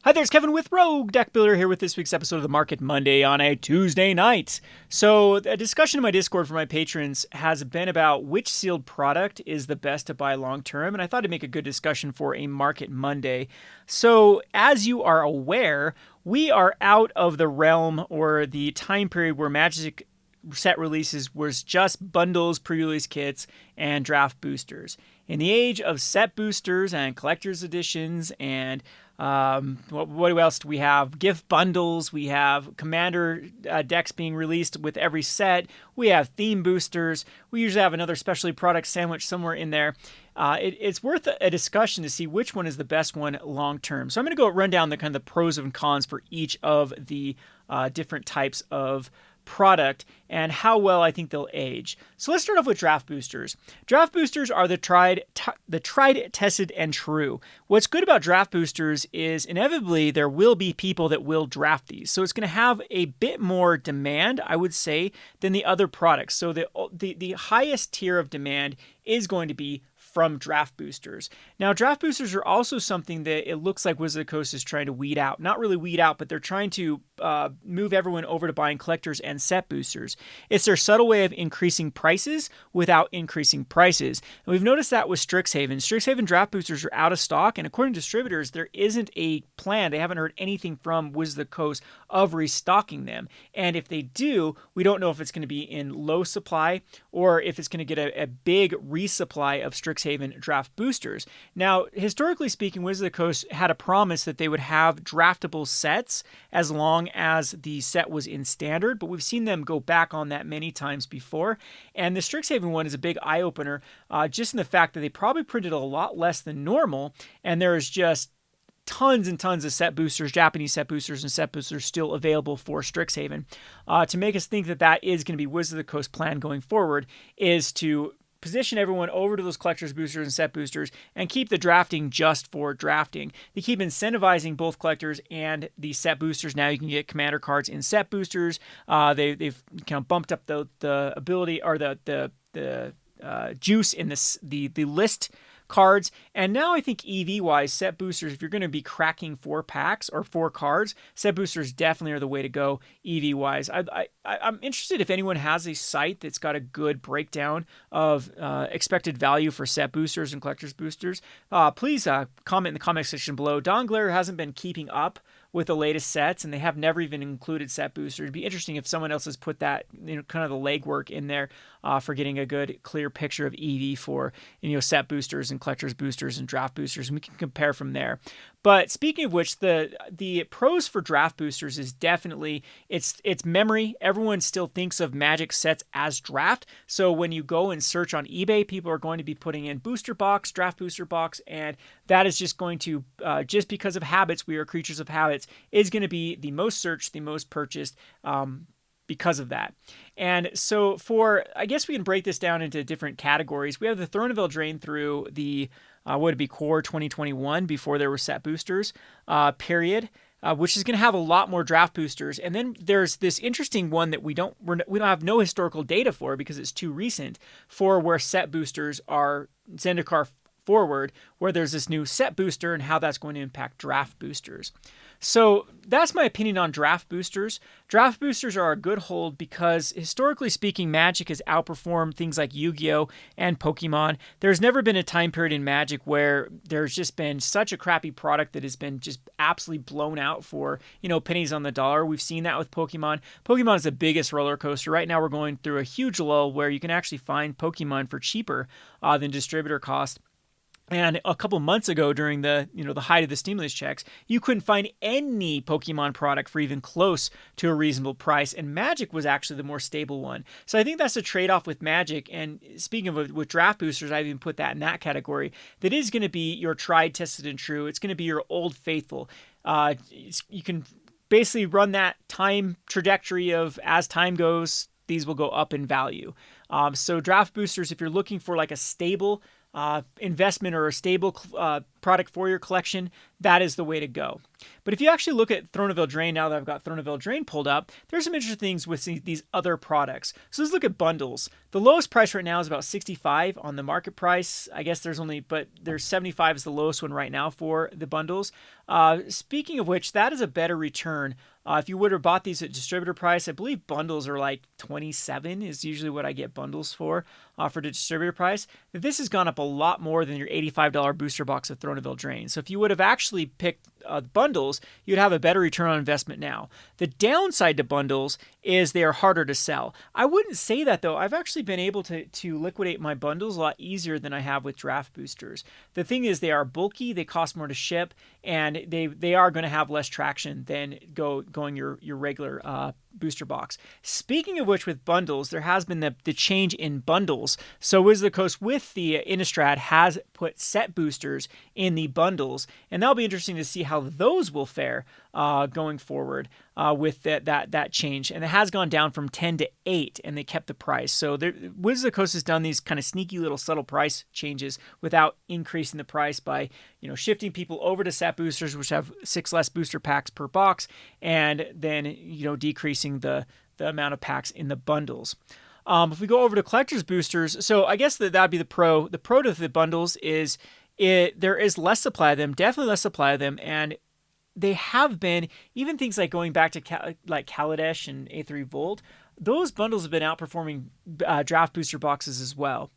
Hi there, it's Kevin with Rogue Deck Builder here with this week's episode of the Market Monday on a Tuesday night. So, a discussion in my Discord for my patrons has been about which sealed product is the best to buy long term, and I thought it'd make a good discussion for a Market Monday. So, as you are aware, we are out of the realm or the time period where Magic set releases was just bundles, pre-release kits, and draft boosters. In the age of set boosters and collector's editions and what else do we have? Gift bundles. We have commander decks being released with every set. We have theme boosters. We usually have another specialty product sandwich somewhere in there. It's worth a discussion to see which one is the best one long term. So I'm going to go run down the kind of the pros and cons for each of the different types of product and how well I think they'll age. So let's start off with draft boosters. Draft boosters are the tried, tested, and true. What's good about draft boosters is inevitably there will be people that will draft these. So it's going to have a bit more demand, I would say, than the other products. So the highest tier of demand is going to be from draft boosters. Now, draft boosters are also something that it looks like Wizard of the Coast is trying to weed out. Not really weed out, but they're trying to move everyone over to buying collectors and set boosters. It's their subtle way of increasing prices without increasing prices. And we've noticed that with Strixhaven. Strixhaven draft boosters are out of stock, and according to distributors, there isn't a plan. They haven't heard anything from Wizard of the Coast of restocking them. And if they do, we don't know if it's going to be in low supply or if it's going to get a big resupply of Strixhaven draft boosters. Now, historically speaking, Wizard of the Coast had a promise that they would have draftable sets as long as the set was in standard, but we've seen them go back on that many times before. And the Strixhaven one is a big eye-opener, just in the fact that they probably printed a lot less than normal, and there is just tons and tons of set boosters, Japanese set boosters and set boosters still available for Strixhaven. To make us think that that is going to be Wizard of the Coast plan going forward is to position everyone over to those collectors boosters and set boosters and keep the drafting just for drafting. They keep incentivizing both collectors and the set boosters. Now you can get commander cards in set boosters. They've kind of bumped up the ability or the juice in the list cards. And now I think EV-wise, set boosters, if you're going to be cracking 4 packs or 4 cards, set boosters definitely are the way to go EV-wise. I'm interested if anyone has a site that's got a good breakdown of expected value for set boosters and collector's boosters. Please comment in the comment section below. Don Glare hasn't been keeping up with the latest sets, and they have never even included set boosters. It'd be interesting if someone else has put that, kind of the legwork in there for getting a good, clear picture of EV for, set boosters and collector's boosters and draft boosters, and we can compare from there. But speaking of which, the pros for draft boosters is definitely it's memory. Everyone still thinks of Magic sets as draft. So when you go and search on eBay, people are going to be putting in booster box, draft booster box, and that is just going to, just because of habits, we are creatures of habits, is going to be the most searched, the most purchased, because of that. And so I guess we can break this down into different categories. We have the Throne of Eldraine through the, would it be Core 2021 before there were set boosters, period. Which is going to have a lot more draft boosters. And then there's this interesting one that we don't have no historical data for because it's too recent, for where set boosters are Zendikar forward, where there's this new set booster and how that's going to impact draft boosters. So that's my opinion on draft boosters. Draft boosters are a good hold because historically speaking, Magic has outperformed things like Yu-Gi-Oh! And Pokemon. There's never been a time period in Magic where there's just been such a crappy product that has been just absolutely blown out for, pennies on the dollar. We've seen that with Pokemon. Pokemon is the biggest roller coaster. Right now we're going through a huge lull where you can actually find Pokemon for cheaper than distributor cost. And a couple months ago, during the height of the stimulus checks, you couldn't find any Pokemon product for even close to a reasonable price, and Magic was actually the more stable one. So I think that's a trade-off with Magic. And speaking of with draft boosters, I've even put that in that category. That is going to be your tried, tested, and true. It's going to be your old faithful. You can basically run that time trajectory of as time goes, these will go up in value. So draft boosters, if you're looking for like a stable investment or a stable product for your collection, that is the way to go. But if you actually look at Throne of Eldraine, now that I've got Throne of Eldraine pulled up, there's some interesting things with these other products. So let's look at bundles. The lowest price right now is about 65 on the market price. I guess there's 75 is the lowest one right now for the bundles. Speaking of which, that is a better return. If you would have bought these at distributor price, I believe bundles are like 27 is usually what I get bundles for the distributor price. This has gone up a lot more than your $85 booster box of Throne of Eldraine. So if you would have actually picked bundles, you'd have a better return on investment now. The downside to bundles is they are harder to sell. I wouldn't say that though. I've actually been able to liquidate my bundles a lot easier than I have with draft boosters. The thing is they are bulky, they cost more to ship, and they are going to have less traction than going your regular booster box. Speaking of which, with bundles, there has been the change in bundles. So Wizards of the Coast with the Innistrad has put set boosters in the bundles, and that'll be interesting to see how those will fare going forward with that change. And it has gone down from 10 to 8, and they kept the price. So Wizards of the Coast has done these kind of sneaky little subtle price changes without increasing the price by shifting people over to set boosters, which have 6 less booster packs per box, and then decreasing the amount of packs in the bundles. If we go over to collector's boosters, so I guess that'd be the pro. The pro to the bundles is there is less supply of them, definitely less supply of them, and they have been, even things like going back to like Kaladesh and A3 Volt, those bundles have been outperforming draft booster boxes as well.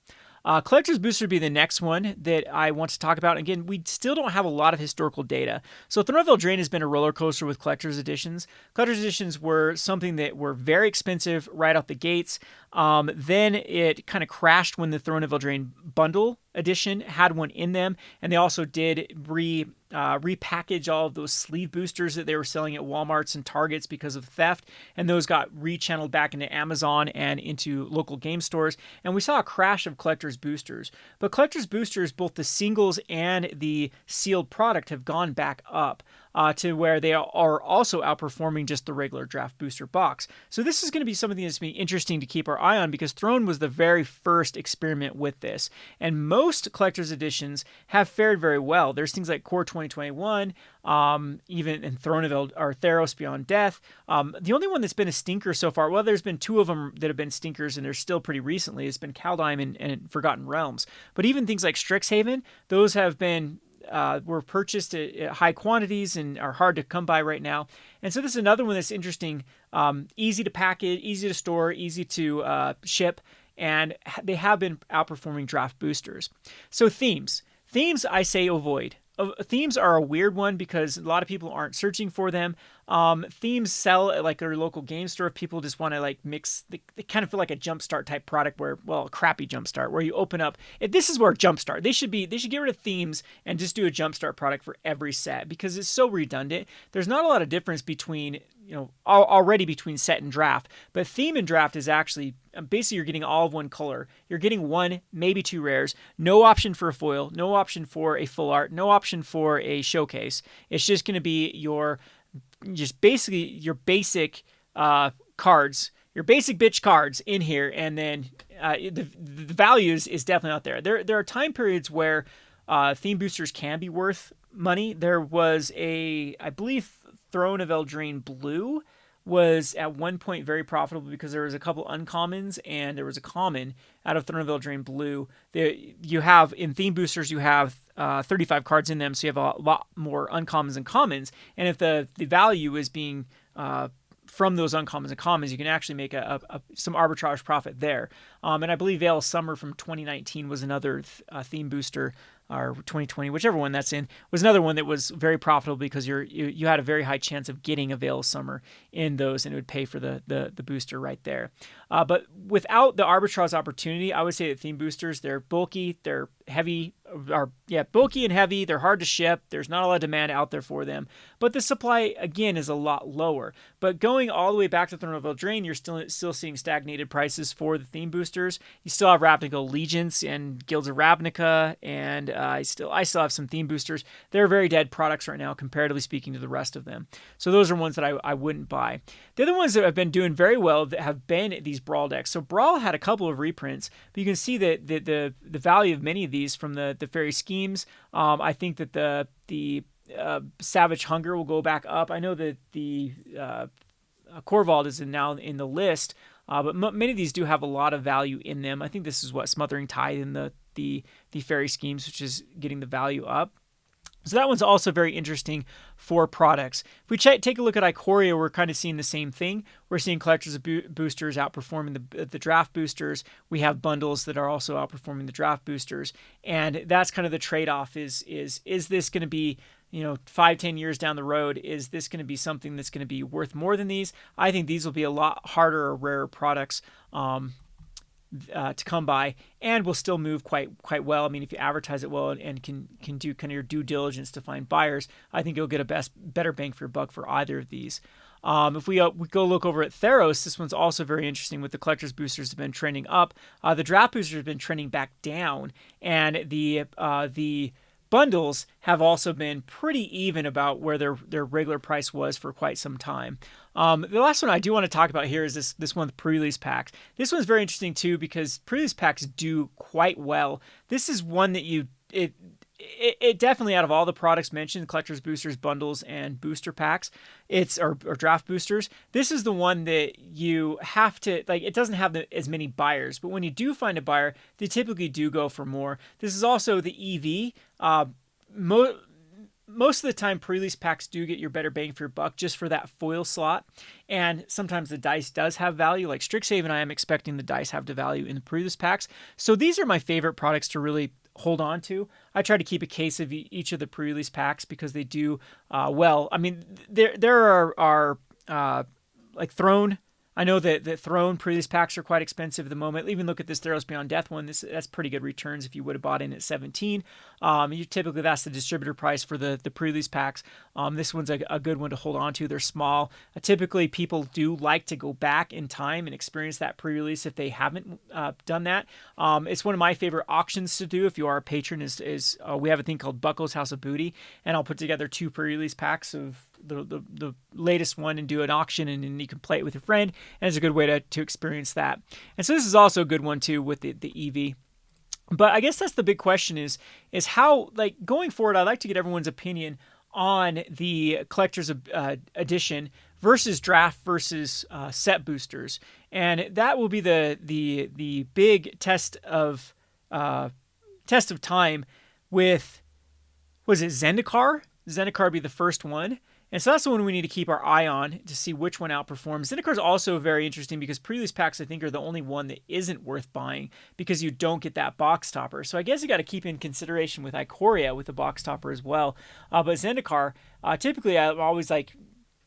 Collector's Booster would be the next one that I want to talk about. Again, we still don't have a lot of historical data. So Throne of Eldraine has been a roller coaster with Collector's Editions. Collector's Editions were something that were very expensive right out the gates. Then it kind of crashed when the Throne of Eldraine bundle edition had one in them, and they also did repackage all of those sleeve boosters that they were selling at Walmarts and Targets because of theft, and those got rechanneled back into Amazon and into local game stores, and we saw a crash of collector's boosters. But collector's boosters, both the singles and the sealed product, have gone back up to where they are also outperforming just the regular draft booster box. So this is going to be something that's going to be interesting to keep our eye on, because Throne was the very first experiment with this, and most collector's editions have fared very well. There's things like Core 2021, even in Throne of Theros Beyond Death. The only one that's been a stinker so far, well, there's been 2 of them that have been stinkers, and they're still pretty recently, has been Kaldheim and Forgotten Realms. But even things like Strixhaven, those have been were purchased at high quantities and are hard to come by right now. And so this is another one that's interesting, easy to package, easy to store, easy to ship, and they have been outperforming draft boosters. So themes, I say avoid. Themes are a weird one because a lot of people aren't searching for them. Themes sell at like their local game store. People just want to like mix. They kind of feel like a Jumpstart type product, where, well, a crappy Jumpstart, where you open up. This is where Jumpstart. They should get rid of themes and just do a Jumpstart product for every set, because it's so redundant. There's not a lot of difference between already between set and draft, but theme and draft is actually basically you're getting all of one color. You're getting 1, maybe 2 rares. No option for a foil. No option for a full art. No option for a showcase. It's just going to be your basic cards, your basic bitch cards in here, and then the value is definitely out there. There are time periods where theme boosters can be worth money. There was I believe Throne of Eldraine Blue was at one point very profitable because there was a couple uncommons and there was a common out of Throne of Eldraine Blue. You have in theme boosters, you have 35 cards in them, so you have a lot more uncommons and commons. And if the value is being from those uncommons and commons, you can actually make some arbitrage profit there. And I believe Veil of Summer from 2019 was another theme booster, or 2020, whichever one that's in, was another one that was very profitable because you had a very high chance of getting a Veil of Summer in those, and it would pay for the booster right there. But without the arbitrage opportunity, I would say that theme boosters, they're bulky, they're heavy, bulky and heavy. They're hard to ship. There's not a lot of demand out there for them, but the supply again is a lot lower. But going all the way back to Throne of Eldraine, you're still seeing stagnated prices for the theme boosters. You still have Ravnica Allegiance and Guilds of Ravnica, and I still have some theme boosters. They're very dead products right now, comparatively speaking to the rest of them. So those are ones that I wouldn't buy. The other ones that have been doing very well that have been these Brawl decks. So Brawl had a couple of reprints, but you can see that the value of many of these from the Fairy Schemes. I think that the Savage Hunger will go back up. I know that the Corvald is now in the list, but many of these do have a lot of value in them. I think this is what Smothering Tide in the fairy schemes, which is getting the value up. So that one's also very interesting for products. If we take a look at Ikoria, we're kind of seeing the same thing. We're seeing collectors of boosters outperforming the draft boosters. We have bundles that are also outperforming the draft boosters. And that's kind of the trade-off is this going to be, 5-10 years down the road, is this going to be something that's going to be worth more than these? I think these will be a lot harder or rarer products to come by, and will still move quite well. I mean, if you advertise it well and can do kind of your due diligence to find buyers, I think you'll get a better bang for your buck for either of these. If we go look over at Theros, this one's also very interesting. With the collector's boosters have been trending up, the draft boosters have been trending back down, and the bundles have also been pretty even about where their regular price was for quite some time. The last one I do want to talk about here is this one with pre-release packs. This one's very interesting too because pre-release packs do quite well. This is one that it definitely, out of all the products mentioned, collectors, boosters, bundles, and booster packs, or draft boosters, this is the one that you have to, it doesn't have as many buyers, but when you do find a buyer, they typically do go for more. This is also the EV. Most of the time, pre-release packs do get your better bang for your buck just for that foil slot. And sometimes the dice does have value. Like Strixhaven, I am expecting the dice have the value in the pre-release packs. So these are my favorite products to really hold on to. I try to keep a case of each of the pre-release packs because they do well. I mean, there are like Throne. I know that Throne pre-release packs are quite expensive at the moment. Even look at this Theros Beyond Death one. That's pretty good returns if you would have bought in at 17. Typically that's the distributor price for the pre-release packs. This one's a good one to hold on to. They're small. Typically people do like to go back in time and experience that pre-release if they haven't done that. It's one of my favorite auctions to do if you are a patron. We have a thing called Buckle's House of Booty, and I'll put together 2 pre-release packs of the latest one and do an auction, and then you can play it with your friend, and it's a good way to experience that. And so this is also a good one too with the EV. But I guess that's the big question is how, going forward, I'd like to get everyone's opinion on the collector's edition versus draft versus set boosters, and that will be the big test of time with, was it Zendikar? Zendikar be the first one. And so that's the one we need to keep our eye on to see which one outperforms. Zendikar is also very interesting because pre-release packs, I think, are the only one that isn't worth buying because you don't get that box topper. So I guess you got to keep in consideration with Ikoria with the box topper as well. But Zendikar, typically I'm always like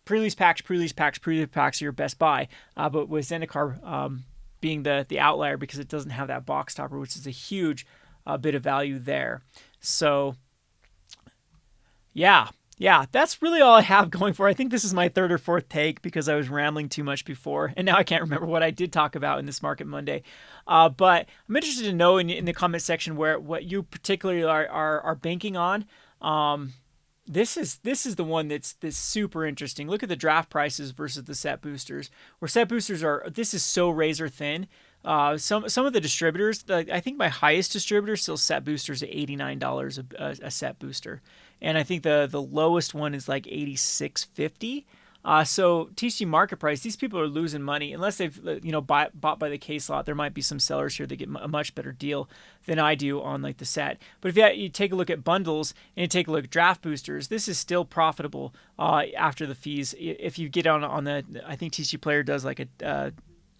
pre-release packs are your best buy. But with Zendikar being the outlier because it doesn't have that box topper, which is a huge bit of value there. So yeah, that's really all I have going for. I think this is my 3rd or 4th take because I was rambling too much before, and now I can't remember what I did talk about in this Market Monday. But I'm interested to know in the comment section what you particularly are banking on. This is the one that's super interesting. Look at the draft prices versus the set boosters. Where set boosters this is so razor thin. Some of the distributors, I think my highest distributor still set boosters at $89 a set booster, and I think the lowest one is like $86.50. So TC market price, these people are losing money unless they've bought by the case lot. There might be some sellers here that get a much better deal than I do on like the set. But if you take a look at bundles and you take a look at draft boosters, this is still profitable after the fees. If you get on the, I think TC Player does like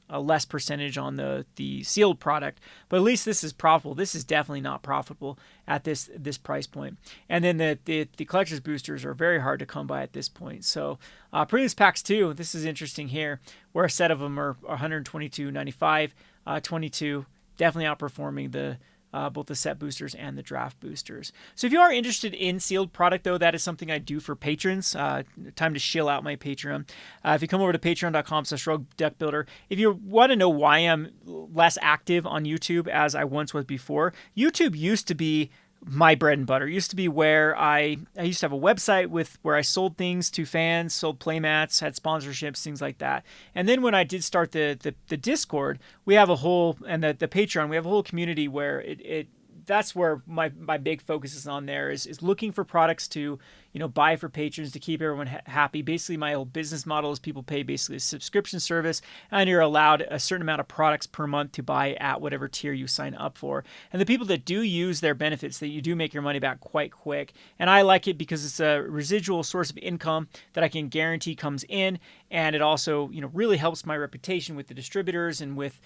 a less percentage on the sealed product, but at least this is profitable. This is definitely not profitable at this price point. And then the collector's boosters are very hard to come by at this point. So pre-release packs too, this is interesting here, where a set of them are $122.95, 22, definitely outperforming both the set boosters and the draft boosters. So if you are interested in sealed product, though, that is something I do for patrons. Time to shill out my Patreon. If you come over to patreon.com/roguedeckbuilder, if you want to know why I'm less active on YouTube as I once was before, YouTube used to be my bread and butter. It used to be where I used to have a website where I sold things to fans, sold playmats, had sponsorships, things like that. And then when I did start the Discord, we have a whole, and the Patreon, we have a whole community where that's where my big focus is on there is looking for products to, buy for patrons to keep everyone happy. Basically, my whole business model is people pay basically a subscription service, and you're allowed a certain amount of products per month to buy at whatever tier you sign up for. And the people that do use their benefits, that you do make your money back quite quick. And I like it because it's a residual source of income that I can guarantee comes in, and it also really helps my reputation with the distributors and with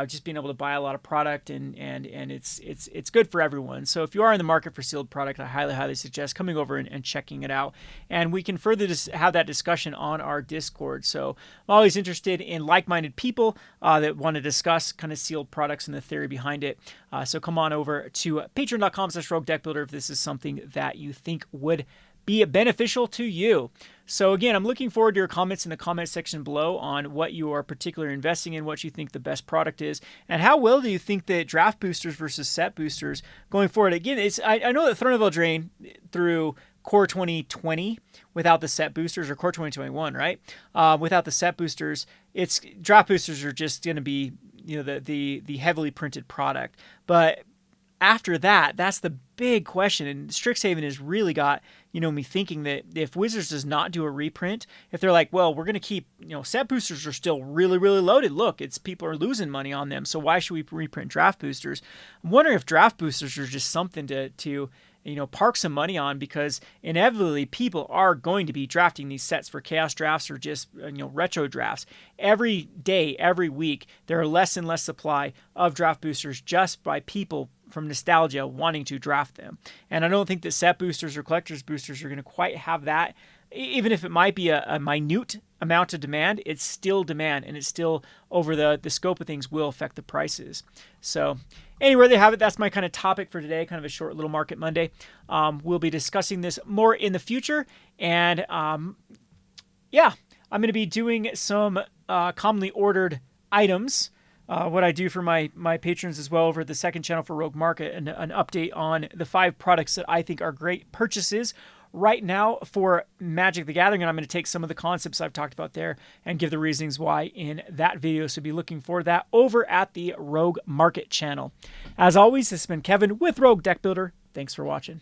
just being able to buy a lot of product, and it's good for everyone. So if you are in the market for sealed product, I highly suggest coming over and checking it out, and we can further have that discussion on our Discord. So I'm always interested in like-minded people that want to discuss kind of sealed products and the theory behind it. So come on over to patreon.com/roguedeckbuilder if this is something that you think would be beneficial to you. So again, I'm looking forward to your comments in the comment section below on what you are particularly investing in, what you think the best product is, and how well do you think that draft boosters versus set boosters going forward. Again, I know that Throne of Eldraine through Core 2020 without the set boosters, or Core 2021, right? Without the set boosters, it's draft boosters are just going to be the heavily printed product. But after that, that's the big question, and Strixhaven has really got me thinking that if Wizards does not do a reprint, if they're like, well, we're going to keep set boosters are still really loaded. Look, it's people are losing money on them, so why should we reprint draft boosters? I'm wondering if draft boosters are just something to park some money on, because inevitably people are going to be drafting these sets for chaos drafts or just retro drafts. Every day, every week, there are less and less supply of draft boosters just by people from nostalgia wanting to draft them. And I don't think that set boosters or collector's boosters are going to quite have that. Even if it might be a minute amount of demand, it's still demand, and it's still over the scope of things will affect the prices. So anyway, there you have it. That's my kind of topic for today, kind of a short little Market Monday. We'll be discussing this more in the future. And yeah, I'm going to be doing some commonly ordered items. What I do for my patrons as well over at the second channel for Rogue Market, and an update on the 5 products that I think are great purchases right now for Magic the Gathering. And I'm going to take some of the concepts I've talked about there and give the reasons why in that video. So be looking for that over at the Rogue Market channel. As always, this has been Kevin with Rogue Deck Builder. Thanks for watching.